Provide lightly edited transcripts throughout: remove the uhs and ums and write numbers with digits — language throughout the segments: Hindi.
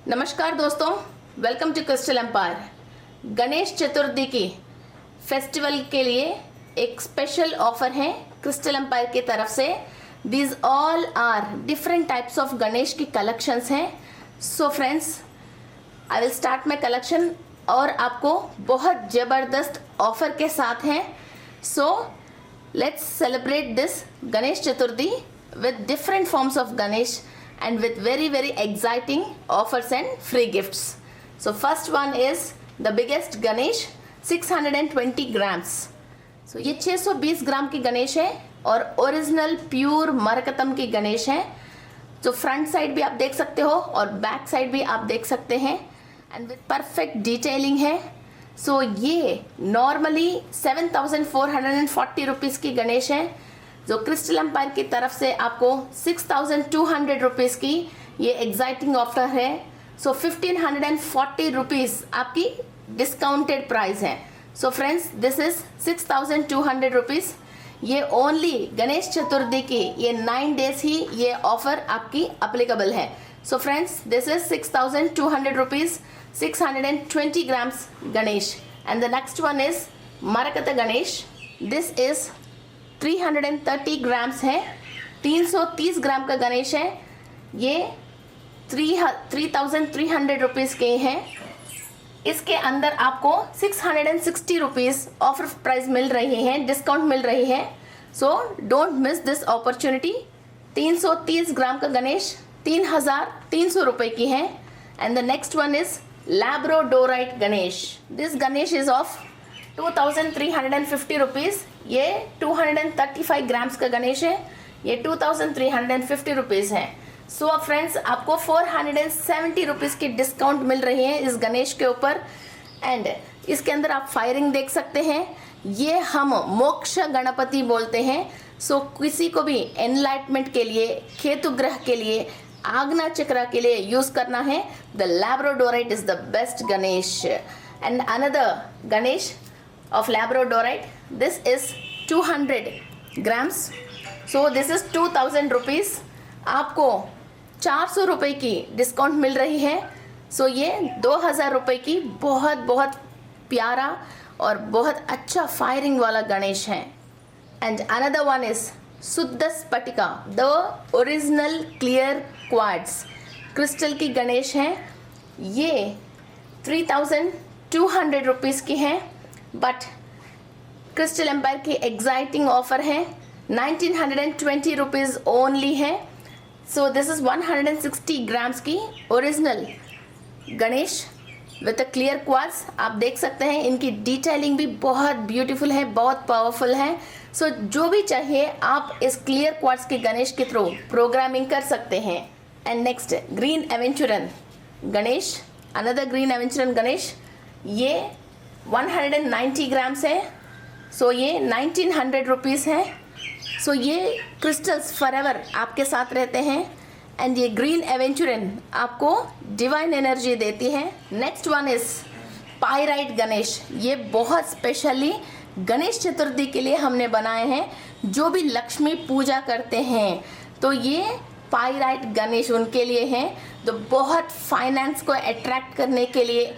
नमस्कार दोस्तों, welcome to crystal empire. Ganesh Chaturthi की फेस्टिवल के लिए एक स्पेशल ऑफर है क्रिस्टल एम्पायर की तरफ से। These all are different types of Ganesh की कलेक्शंस हैं। So friends, I will start my collection और आपको बहुत ज़बरदस्त ऑफर के साथ हैं। So let's celebrate this Ganesh Chaturthi with different forms of Ganesh and with very exciting offers and free gifts. So first one is the biggest Ganesh, 620 grams. So ये 620 ग्राम की गणेश है और ओरिजिनल प्योर मरकतम की गणेश है। तो फ्रंट साइड भी आप देख सकते हो और बैक साइड भी आप देख सकते हैं एंड विद परफेक्ट डिटेलिंग है। सो ये नॉर्मली 7,440 रुपीज़ की गणेश है, जो क्रिस्टल एम्पायर की तरफ से आपको 6,200 रुपीज़ की ये एग्जाइटिंग ऑफर है। सो 1,540 रुपीज़ आपकी डिस्काउंटेड प्राइस है। So friends, this is 6,200 rupees. ये ओनली गणेश चतुर्थी की ये 9 डेज ही ये ऑफर आपकी अप्लीकेबल है। So friends, this is 6,200 rupees, 620 grams Ganesh. And the next one is मरकत गणेश। दिस इज 330 ग्राम्स है, 330 ग्राम का गणेश है। ये 3,300 रुपीज़ के हैं। इसके अंदर आपको 660 रुपीज़ ऑफर प्राइस मिल रही है, डिस्काउंट मिल रही है। So don't miss this opportunity. 330 ग्राम का गणेश 3,300 रुपये की है। And the next one is labradorite Ganesh. This Ganesh is of 2,350 rupees. ये 235 ग्राम्स का गणेश है। ये 2,350 रुपीज़ है। सो फ्रेंड्स, आपको 470 रुपीज़ की डिस्काउंट मिल रही है इस गणेश के ऊपर। एंड इसके अंदर आप फायरिंग देख सकते हैं। ये हम मोक्ष गणपति बोलते हैं। सो किसी को भी एनलाइटमेंट के लिए, केतुग्रह के लिए, आग्ना चक्र के लिए यूज़ करना है, the labradorite is the best Ganesh. And another Ganesh of labradorite, this is 200 grams, so this is 2,000 rupees। आपको 400 रुपये की डिस्काउंट मिल रही है। सो ये 2,000 रुपये की बहुत प्यारा और बहुत अच्छा फायरिंग वाला गणेश है। एंड अनदर वन इज शुद्ध स्फटिका, the original clear quartz crystal की गणेश है। ये 3,200 रुपीज़ की है, बट क्रिस्टल एम्पायर की एग्जाइटिंग ऑफर है, 1,920 रुपीज़ ओनली है। सो दिस इज 160 ग्राम्स की original Ganesh with a clear quartz. आप देख सकते हैं इनकी डिटेलिंग भी बहुत ब्यूटीफुल है, बहुत पावरफुल है। सो जो भी चाहिए आप इस क्लियर क्वार्ट्ज के गणेश के थ्रू प्रोग्रामिंग कर सकते हैं। And next green aventurine Ganesh, another green aventurine Ganesh. ये 190 ग्राम्स है। सो ये 1,900 रुपीज़ है। सो ये क्रिस्टल्स फॉरएवर आपके साथ रहते हैं। एंड ये ग्रीन एवेंचुरन आपको डिवाइन एनर्जी देती है। Next one is pyrite Ganesh. ये बहुत स्पेशली गणेश चतुर्थी के लिए हमने बनाए हैं। जो भी लक्ष्मी पूजा करते हैं तो ये पायराइट गणेश उनके लिए हैं, तो बहुत फाइनेंस को अट्रैक्ट करने के लिए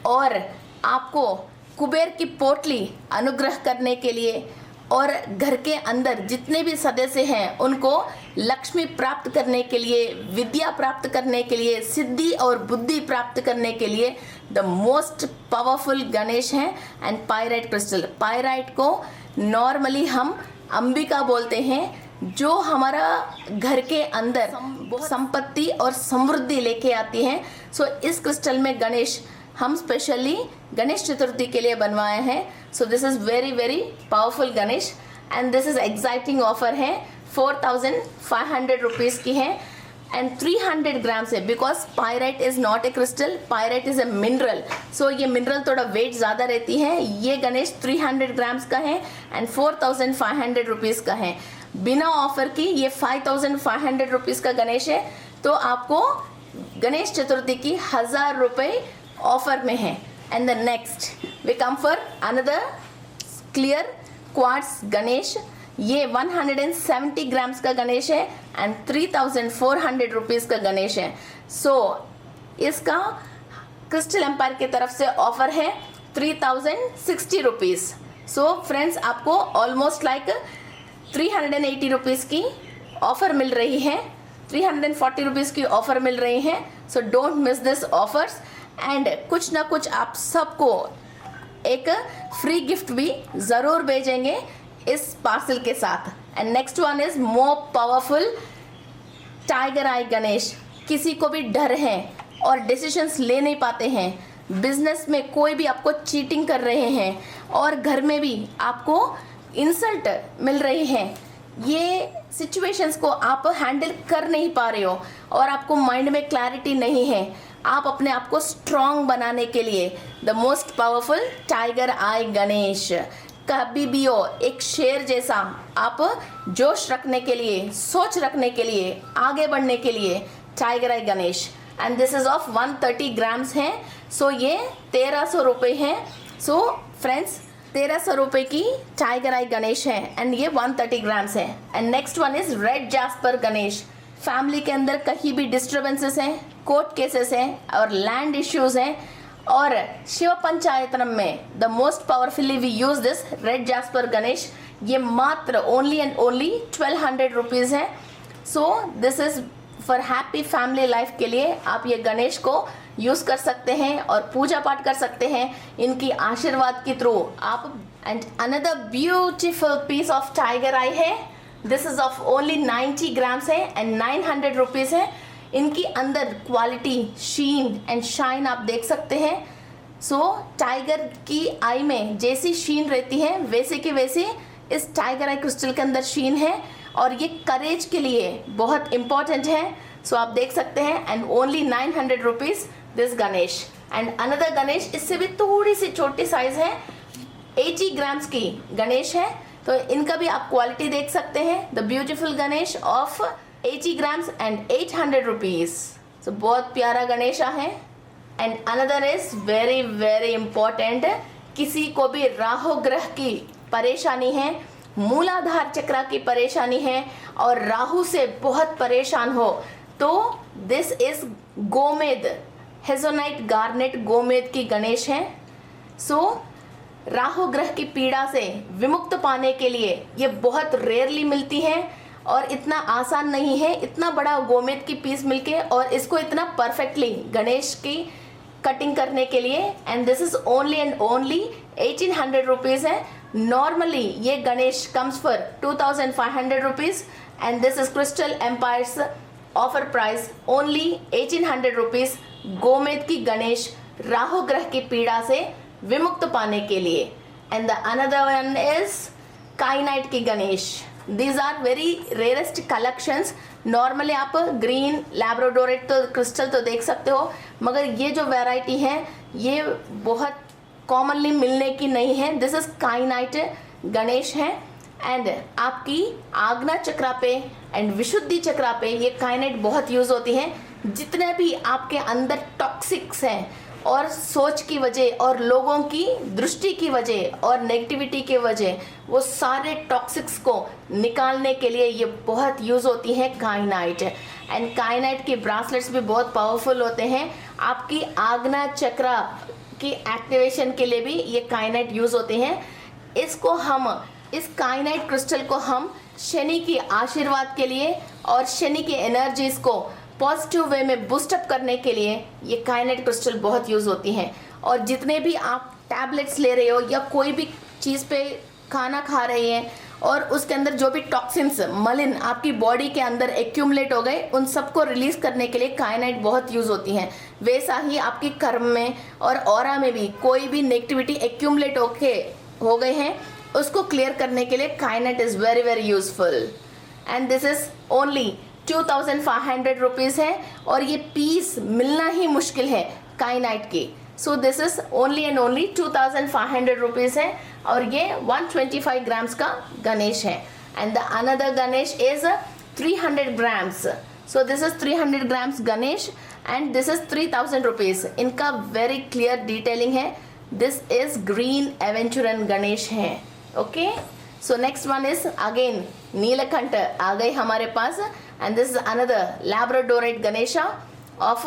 और आपको कुबेर की पोटली अनुग्रह करने के लिए और घर के अंदर जितने भी सदस्य हैं उनको लक्ष्मी प्राप्त करने के लिए, विद्या प्राप्त करने के लिए, सिद्धि और बुद्धि प्राप्त करने के लिए द मोस्ट पावरफुल गणेश हैं। एंड पायराइट क्रिस्टल, पायराइट को नॉर्मली हम अंबिका बोलते हैं, जो हमारा घर के अंदर संपत्ति और समृद्धि लेके आती हैं। सो इस क्रिस्टल में गणेश हम स्पेशली गणेश चतुर्थी के लिए बनवाए हैं। So this is very powerful Ganesh. And this is exciting offer है, 4,500 रुपीज़ की है। एंड 300 ग्राम्स है, because pyrite is not a crystal, pyrite is a mineral. So ये मिनरल थोड़ा वेट ज़्यादा रहती है। ये गणेश 300 ग्राम्स का है एंड 4,500 रुपीज़ का है। बिना ऑफर की ये 5,500 रुपीज़ का गणेश है। तो आपको गणेश चतुर्थी की 1,000 रुपये ऑफर में है। And the next we come for another clear quartz Ganesh. ये 170 ग्राम्स का गणेश है एंड 3,400 रुपीज़ का गणेश है। सो इसका क्रिस्टल एम्पायर की तरफ से ऑफर है 3060 रुपीज़। सो फ्रेंड्स, आपको ऑलमोस्ट लाइक 380 रुपीज़ की ऑफर मिल रही है, 340 रुपीज़ की ऑफर मिल रही है। So don't miss this offers and कुछ ना कुछ आप सबको एक फ्री गिफ्ट भी ज़रूर भेजेंगे इस पार्सल के साथ। And next one is more powerful tiger eye Ganesh. किसी को भी डर है और डिसीजंस ले नहीं पाते हैं, बिजनेस में कोई भी आपको चीटिंग कर रहे हैं और घर में भी आपको इंसल्ट मिल रही है, ये सिचुएशंस को आप हैंडल कर नहीं पा रहे हो और आपको माइंड में क्लैरिटी नहीं है, आप अपने आप को स्ट्रॉन्ग बनाने के लिए the most powerful tiger eye Ganesh, कभी भी हो एक शेर जैसा आप जोश रखने के लिए, सोच रखने के लिए, आगे बढ़ने के लिए tiger eye Ganesh. And this is of 130 grams है। सो ये 1300 रुपये है। सो फ्रेंड्स, 1300 रुपये की टाइगर आई गणेश है एंड ये 130 ग्राम्स है। And next one is red jasper Ganesh. Family के अंदर कहीं भी डिस्टर्बेंसेस हैं, कोर्ट केसेस हैं और लैंड इश्यूज हैं और शिव पंचायतनम में the most powerfully we use this red jasper Ganesh. ये मात्र ओनली एंड ओनली 1200 रुपीज़ है। So this is for happy family life के लिए आप ये गणेश को यूज़ कर सकते हैं और पूजा पाठ कर सकते हैं इनकी आशीर्वाद के थ्रू आप। And another beautiful piece of tiger eye है। This is of only 90 grams है एंड 900 रुपीज़ है। इनकी अंदर क्वालिटी, शीन एंड शाइन आप देख सकते हैं। सो टाइगर की आई में जैसी शीन रहती है वैसे की वैसी इस टाइगर आई क्रिस्टल के अंदर शीन है और ये करेज के लिए बहुत इंपॉर्टेंट है। सो आप देख सकते हैं and only 900 rupees this Ganesh. And another Ganesh इससे भी थोड़ी सी छोटी साइज है, 80 ग्राम्स की गणेश है। तो इनका भी आप क्वालिटी देख सकते हैं। The beautiful Ganesh of 80 grams and 800 rupees. So बहुत प्यारा गणेशा है। And another is very very important, किसी को भी राहु ग्रह की परेशानी है, मूलाधार चक्र की परेशानी है और राहु से बहुत परेशान हो तो दिस इज गोमेद, हेजोनाइट गार्नेट गोमेद की गणेश है। सो राहु ग्रह की पीड़ा से विमुक्त पाने के लिए ये बहुत रेयरली मिलती है और इतना आसान नहीं है इतना बड़ा गोमेद की पीस मिलके और इसको इतना परफेक्टली गणेश की कटिंग करने के लिए। And this is only and only 1800 rupees है। नॉर्मली ये Ganesh comes for 2500 rupees and this is crystal empire's offer price only 1800 rupees. गोमेद की गणेश राहु ग्रह की पीड़ा से विमुक्त पाने के लिए। And the another one is kyanite की Ganesh. These are very rarest collections. Normally आप ग्रीन लैब्राडोरेट तो क्रिस्टल तो देख सकते हो, मगर ये जो वैरायटी है ये बहुत कॉमनली मिलने की नहीं है। दिस इज काइनाइट गणेश है एंड आपकी आज्ञा चक्रा पे एंड विशुद्धि चक्रा पे ये काइनाइट बहुत यूज होती है। जितने भी आपके अंदर टॉक्सिक्स हैं और सोच की वजह और लोगों की दृष्टि की वजह और नेगेटिविटी की वजह, वो सारे टॉक्सिक्स को निकालने के लिए ये बहुत यूज़ होती है काइनाइट। एंड काइनाइट के ब्रासलेट्स भी बहुत पावरफुल होते हैं। आपकी आज्ञा चक्र की एक्टिवेशन के लिए भी ये काइनाइट यूज़ होते हैं। इसको हम, इस काइनाइट क्रिस्टल को हम शनि की आशीर्वाद के लिए और शनि की एनर्जीज को पॉजिटिव वे में बूस्टअप करने के लिए ये काइनाइट क्रिस्टल बहुत यूज़ होती हैं। और जितने भी आप टैबलेट्स ले रहे हो या कोई भी चीज़ पे खाना खा रहे हैं और उसके अंदर जो भी टॉक्सिन्स, मलिन आपकी बॉडी के अंदर एक्यूमुलेट हो गए, उन सबको रिलीज करने के लिए काइनाइट बहुत यूज़ होती हैं। वैसा ही आपकी कर्म में और ऑरा में भी कोई भी नेगेटिविटी एक्यूमुलेट हो गए हैं, उसको क्लियर करने के लिए kyanite is very very useful. And this is only 2500 rupees है और ये पीस मिलना ही मुश्किल है काइनाइट की। So this is only and only 2500 rupees है और ये 125 ग्राम्स का गणेश है। And the another Ganesh is 300 grams. So this is 300 grams Ganesh and this is 3000 rupees. इनका वेरी क्लियर डिटेलिंग है। This is green aventurine Ganesh है। Okay, so next one is again Neelkanth आ गए हमारे पास and this is another labradorite Ganesha of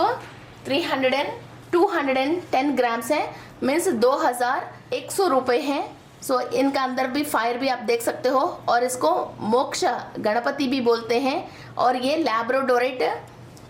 210 grams है, मीन्स 2100 रुपये हैं। सो इनका अंदर भी फायर भी आप देख सकते हो, और इसको मोक्ष गणपति भी बोलते हैं। और ये लैब्राडोराइट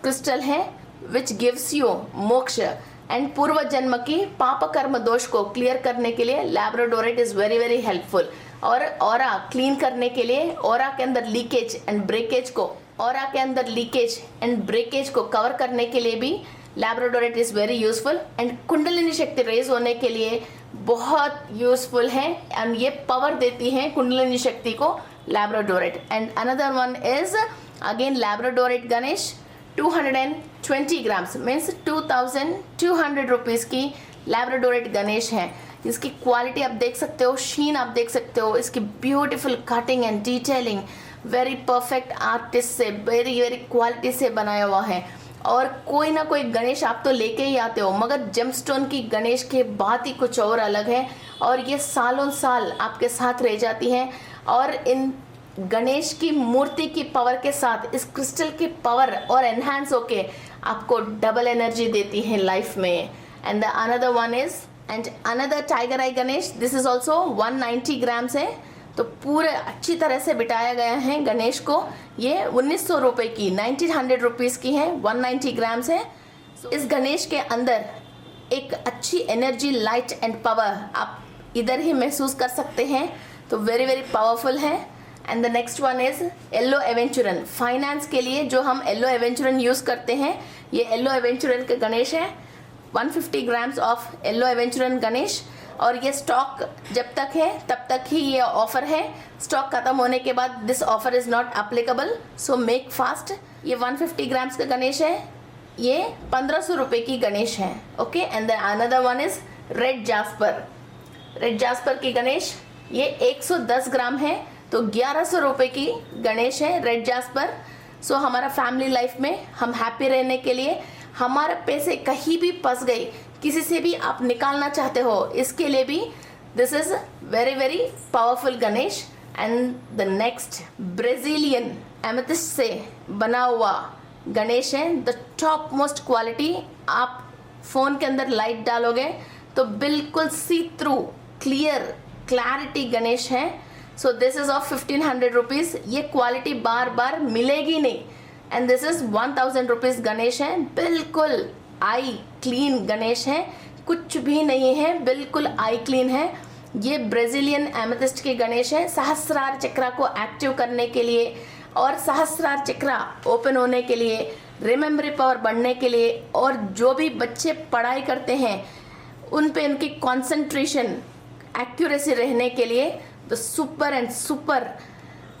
क्रिस्टल है विच गिव्स यू मोक्ष एंड पूर्व जन्म की पाप कर्म दोष को क्लियर करने के लिए labradorite is very very helpful. और ऑरा क्लीन करने के लिए, ऑरा के अंदर लीकेज एंड ब्रेकेज को, ऑरा के अंदर लीकेज एंड ब्रेकेज को कवर करने के लिए भी labradorite is very useful. And kundalini शक्ति रेज होने के लिए बहुत यूजफुल है, एंड ये पावर देती है कुंडलिनी शक्ति को labradorite. And another one is again labradorite Ganesh, 220 grams means 2200 rupees की लैब्राडोराइट गणेश है। इसकी क्वालिटी आप देख सकते हो, शीन आप देख सकते हो, इसकी beautiful cutting and detailing very perfect artist से वेरी वेरी क्वालिटी से बनाया हुआ है। और कोई ना कोई गणेश आप तो लेके ही आते हो, मगर जेमस्टोन की गणेश के बात ही कुछ और अलग है, और ये सालों साल आपके साथ रह जाती है। और इन गणेश की मूर्ति की पावर के साथ इस क्रिस्टल की पावर और एनहांस होके आपको डबल एनर्जी देती है लाइफ में। And the another one is and another tiger eye Ganesh, this is also 190 grams है। तो पूरे अच्छी तरह से बिठाया गया है गणेश को। ये 1900 रुपये की 1900 रुपीज़ की है, 190 ग्राम्स है। इस गणेश के अंदर एक अच्छी एनर्जी, लाइट एंड पावर आप इधर ही महसूस कर सकते हैं, तो वेरी वेरी पावरफुल है। And the next one is yellow aventurine. Finance के लिए जो हम येलो एवेंचुरन यूज़ करते हैं, ये येलो एवेंचुरन के गणेश है, 150 grams of yellow aventurine Ganesh. और ये स्टॉक जब तक है तब तक ही ये ऑफर है, स्टॉक खत्म होने के बाद this offer is not applicable, so make fast. ये 150 ग्राम्स का गणेश है, ये 1500 रुपये की गणेश है। Okay, and then another one is red jasper. Red jasper की गणेश ये 110 ग्राम है, तो 1100 रुपये की गणेश है रेड जास्पर। सो हमारा फैमिली लाइफ में हम हैप्पी रहने के लिए, हमारे पैसे कहीं भी फंस गए, किसी से भी आप निकालना चाहते हो, इसके लिए भी this is very very powerful Ganesh. And the next Brazilian amethyst से बना हुआ गणेश है, द टॉप मोस्ट क्वालिटी। आप फ़ोन के अंदर लाइट डालोगे तो बिल्कुल सी थ्रू क्लियर क्लैरिटी गणेश है। So this is of 1500 rupees. ये क्वालिटी बार बार मिलेगी नहीं। And this is 1000 rupees Ganesh है, बिल्कुल आई क्लीन गणेश है, कुछ भी नहीं है, बिल्कुल आई क्लीन है। ये ब्राज़ीलियन एमेथिस्ट के गणेश है, सहस्रार चक्रा को एक्टिव करने के लिए और सहस्रार चक्रा ओपन होने के लिए, रिमेमरी पावर बढ़ने के लिए, और जो भी बच्चे पढ़ाई करते हैं उन पे उनकी कंसंट्रेशन एक्यूरेसी रहने के लिए तो super and super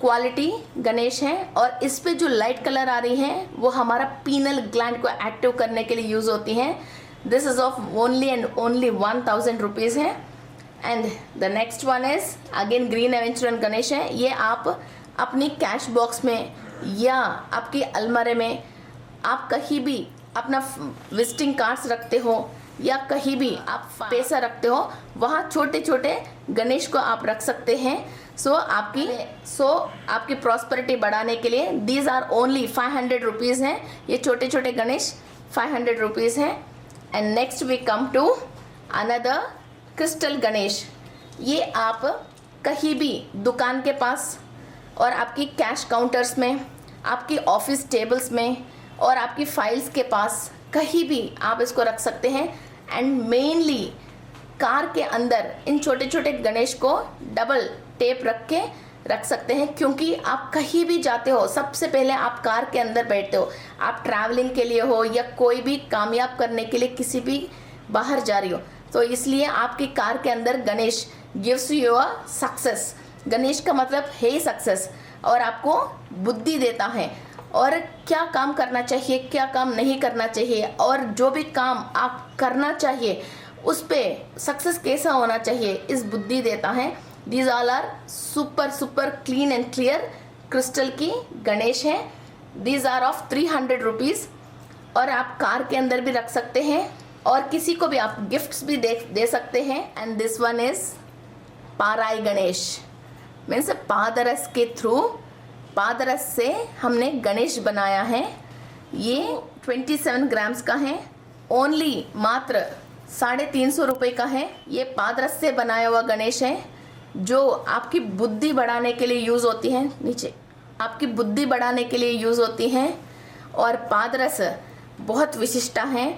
quality Ganesh है। और इस पे जो लाइट कलर आ रही हैं वो हमारा पीनल ग्लैंड को एक्टिव करने के लिए यूज़ होती हैं। This is of only and only 1000 rupees है। And the next one is again green aventurine Ganesh है। ये आप अपनी कैश बॉक्स में या आपकी अलमारी में, आप कहीं भी अपना विजिटिंग कार्ड्स रखते हो या कहीं भी आप पैसा रखते हो, वहाँ छोटे छोटे गणेश को आप रख सकते हैं। सो आपकी प्रॉस्पेरिटी बढ़ाने के लिए दीज आर ओनली 500 रुपीज़ हैं। ये छोटे छोटे गणेश 500 रुपीज़ हैं। And next we come to another crystal Ganesh. ये आप कहीं भी दुकान के पास और आपकी कैश काउंटर्स में, आपकी ऑफिस टेबल्स में और आपकी फाइल्स के पास कहीं भी आप इसको रख सकते हैं। एंड मेनली कार के अंदर इन छोटे छोटे गणेश को डबल टेप रख के रख सकते हैं, क्योंकि आप कहीं भी जाते हो सबसे पहले आप कार के अंदर बैठते हो, आप ट्रैवलिंग के लिए हो या कोई भी कामयाब करने के लिए किसी भी बाहर जा रही हो, तो इसलिए आपकी कार के अंदर Ganesh gives you a success. Ganesh का मतलब है सक्सेस, और आपको बुद्धि देता है और क्या काम करना चाहिए, क्या काम नहीं करना चाहिए, और जो भी काम आप करना चाहिए उस पर सक्सेस कैसा होना चाहिए, इस बुद्धि देता है। These all are super super clean and clear crystal की गणेश हैं। दीज आर ऑफ 300 रुपीज़, और आप कार के अंदर भी रख सकते हैं और किसी को भी आप गिफ्ट्स भी दे सकते हैं। एंड दिस वन इज पाराई गणेश, मीन्स पादरस के थ्रू, पादरस से हमने गणेश बनाया है। ये 27 ग्राम्स का है, ओनली मात्र 350 रुपये का है। ये पादरस से बनाया हुआ गणेश है जो आपकी बुद्धि बढ़ाने के लिए यूज़ होती है, नीचे आपकी बुद्धि बढ़ाने के लिए यूज़ होती हैं। और पादरस बहुत विशिष्टता है।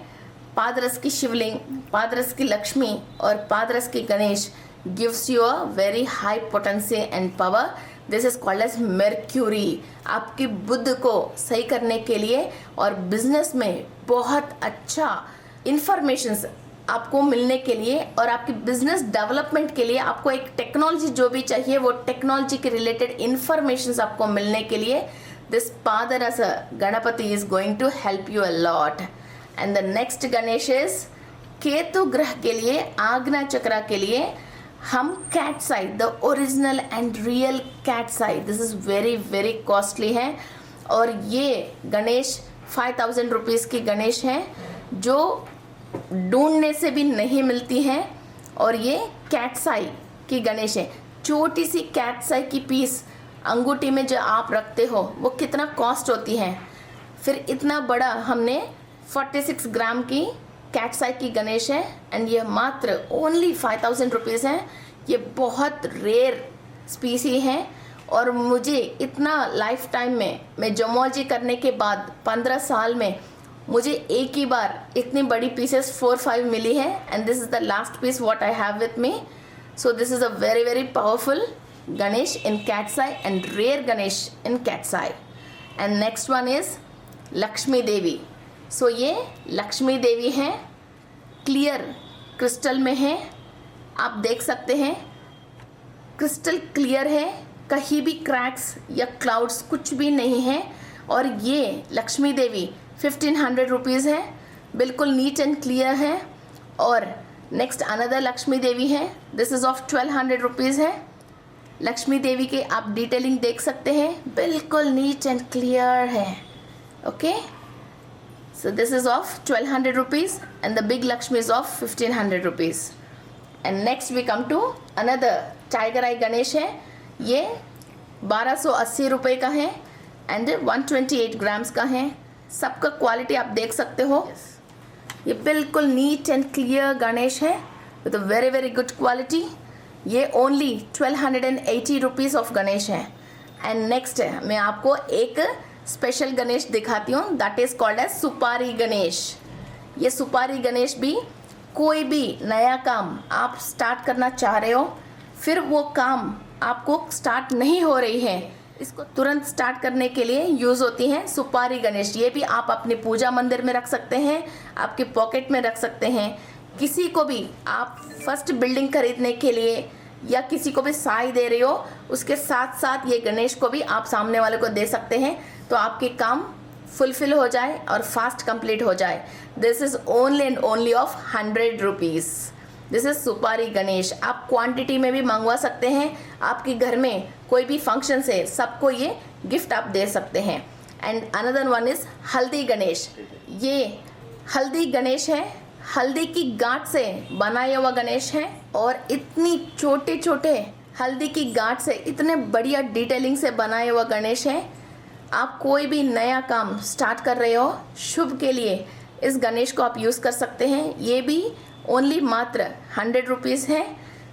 पादरस की शिवलिंग, पादरस की लक्ष्मी और पादरस की Ganesh gives you a very high potency and power. This is called as mercury. आपकी बुद्ध को सही करने के लिए और बिजनेस में बहुत अच्छा इंफॉर्मेशंस आपको मिलने के लिए और आपकी बिजनेस डेवलपमेंट के लिए आपको एक टेक्नोलॉजी जो भी चाहिए वो टेक्नोलॉजी के रिलेटेड इंफॉर्मेशंस आपको मिलने के लिए दिस पादरस Ganapati is going to help you a lot. And the next Ganesh is Ketu ग्रह के लिए, आग्नेय चक्र के लिए हम cat's eye, the original and real cat's eye, this is very very costly है। और ये गणेश 5000 रुपीज़ की गणेश है जो ढूंढने से भी नहीं मिलती हैं। और ये कैट्स आई की गणेश है। छोटी सी कैट्स आई की पीस अंगूठी में जो आप रखते हो वो कितना कॉस्ट होती है, फिर इतना बड़ा हमने 46 ग्राम की कैट्स आई की गणेश है एंड ये मात्र ओनली 5000 रुपीज़ है। ये बहुत रेयर स्पीसी है और मुझे इतना लाइफ टाइम में मैं जोमोलॉजी करने के बाद 15 साल में मुझे एक ही बार इतनी बड़ी पीसेस 4-5 मिली है and this is the last piece what I have with me. So this is a very very powerful Ganesh in cat's eye and rare Ganesh in cat's eye. And next one is Lakshmi Devi. So ये लक्ष्मी देवी हैं, क्लियर क्रिस्टल में है, आप देख सकते हैं क्रिस्टल क्लियर है, कहीं भी क्रैक्स या क्लाउड्स कुछ भी नहीं है। और ये लक्ष्मी देवी 1500 रुपीज़ है, बिल्कुल नीट एंड क्लियर है। और नेक्स्ट अनदर लक्ष्मी देवी है, दिस इज़ ऑफ 1200 रुपीज़ है। लक्ष्मी देवी के आप डिटेलिंग देख सकते हैं, बिल्कुल नीट एंड क्लियर है। Okay, so this is of 1200 rupees and the big Lakshmi is of 1500 rupees. And next we come to another tiger eye Ganesh है। ये 1280 रुपये का है एंड 128 ग्राम्स का है। सबका क्वालिटी आप देख सकते हो, ये बिल्कुल नीट एंड क्लियर गणेश है with a very very good quality. ये ओनली 1280 रुपीज़ ऑफ गणेश है। एंड नेक्स्ट मैं आपको एक स्पेशल गणेश दिखाती हूँ, दैट इज़ कॉल्ड एज सुपारी गणेश। ये सुपारी गणेश भी कोई भी नया काम आप स्टार्ट करना चाह रहे हो, फिर वो काम आपको स्टार्ट नहीं हो रही है, इसको तुरंत स्टार्ट करने के लिए यूज़ होती हैं सुपारी गणेश। ये भी आप अपने पूजा मंदिर में रख सकते हैं, आपके पॉकेट में रख सकते हैं। किसी को भी आप फर्स्ट बिल्डिंग खरीदने के लिए या किसी को भी साई दे रहे हो, उसके साथ साथ ये गणेश को भी आप सामने वाले को दे सकते हैं, तो आपके काम फुलफिल हो जाए और फास्ट कंप्लीट हो जाए। This is only and only of 100 rupees. This is सुपारी गणेश। आप क्वांटिटी में भी मंगवा सकते हैं, आपके घर में कोई भी फंक्शन से सबको ये गिफ्ट आप दे सकते हैं। एंड अनदर वन इज़ हल्दी गणेश। ये हल्दी गणेश है, हल्दी की गांठ से बनाया हुआ गणेश है और इतनी छोटे छोटे हल्दी की गांठ से इतने बढ़िया डिटेलिंग से बनाया हुआ गणेश है। आप कोई भी नया काम स्टार्ट कर रहे हो, शुभ के लिए इस गणेश को आप यूज़ कर सकते हैं। ये भी ओनली मात्र 100 रुपीज़ है।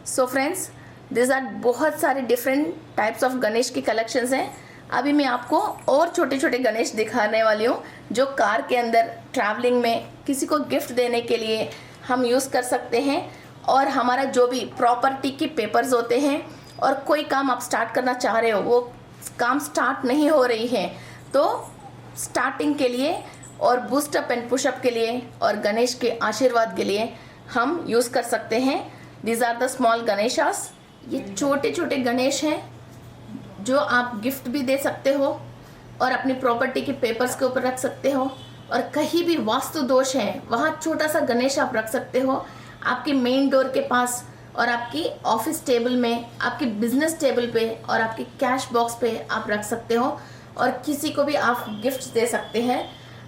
सो फ्रेंड्स, दिस आर बहुत सारे डिफरेंट टाइप्स ऑफ गणेश की कलेक्शंस हैं। अभी मैं आपको और छोटे छोटे गणेश दिखाने वाली हूँ जो कार के अंदर ट्रैवलिंग में किसी को गिफ्ट देने के लिए हम यूज़ कर सकते हैं। और हमारा जो भी प्रॉपर्टी के पेपर्स होते हैं और कोई काम आप स्टार्ट करना चाह रहे हो, वो काम स्टार्ट नहीं हो रही है, तो स्टार्टिंग के लिए और बूस्टअप एंड पुशअप के लिए और गणेश के आशीर्वाद के लिए हम यूज़ कर सकते हैं। These are the small Ganeshas. ये छोटे छोटे गणेश हैं जो आप गिफ्ट भी दे सकते हो और अपनी प्रॉपर्टी के पेपर्स के ऊपर रख सकते हो। और कहीं भी वास्तु दोष है वहाँ छोटा सा गणेश आप रख सकते हो, आपके मेन डोर के पास और आपकी ऑफिस टेबल में, आपके बिजनेस टेबल पे और आपके कैश बॉक्स पे आप रख सकते हो और किसी को भी आप गिफ्ट दे सकते हैं।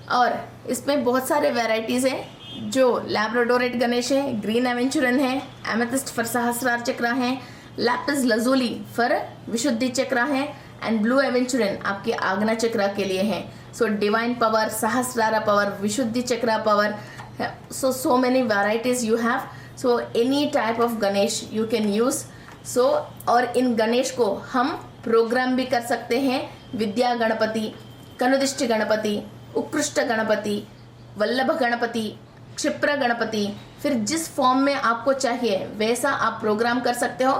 और इसमें बहुत सारे वैरायटीज़ हैं, जो लैब्राडोरेट गणेश है, ग्रीन एवेंचुरन है, एमेथिस्ट फॉर सहस्रार चक्र है, लैपिस लजूली फॉर विशुद्धि चक्र है एंड ब्लू एवेंचुरन आपके आग्नेय चक्र के लिए है। सो डिवाइन पावर, सहस्रार पावर, विशुद्धि चक्र power, so many varieties you have, so any type of Ganesh you can use. So और इन गणेश को हम प्रोग्राम भी कर सकते हैं, विद्या गणपति, कनुदिष्टि गणपति, उत्कृष्ट गणपति, वल्लभ गणपति, क्षिप्र गणपति, फिर जिस फॉर्म में आपको चाहिए वैसा आप प्रोग्राम कर सकते हो,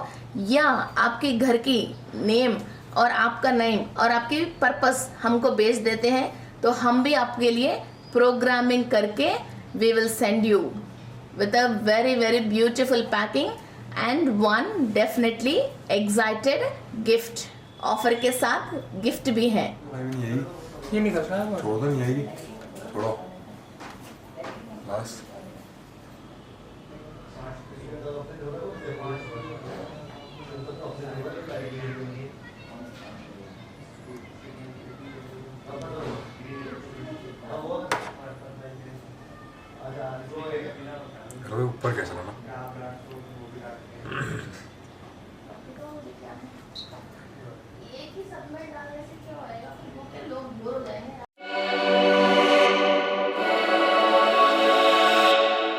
या आपके घर की नेम और आपका नेम और आपकी पर्पस हमको भेज देते हैं, तो हम भी आपके लिए प्रोग्रामिंग करके we will send you with a very very beautiful packing and one definitely excited gift. Offer के साथ गिफ्ट भी है। ये नहीं कर रहा छोड़ दो, नहीं आएगी, छोड़ो बस। ऊपर कैसे लाना? एक ही सब में डालने से क्या होएगा, फिर लोग बोर हो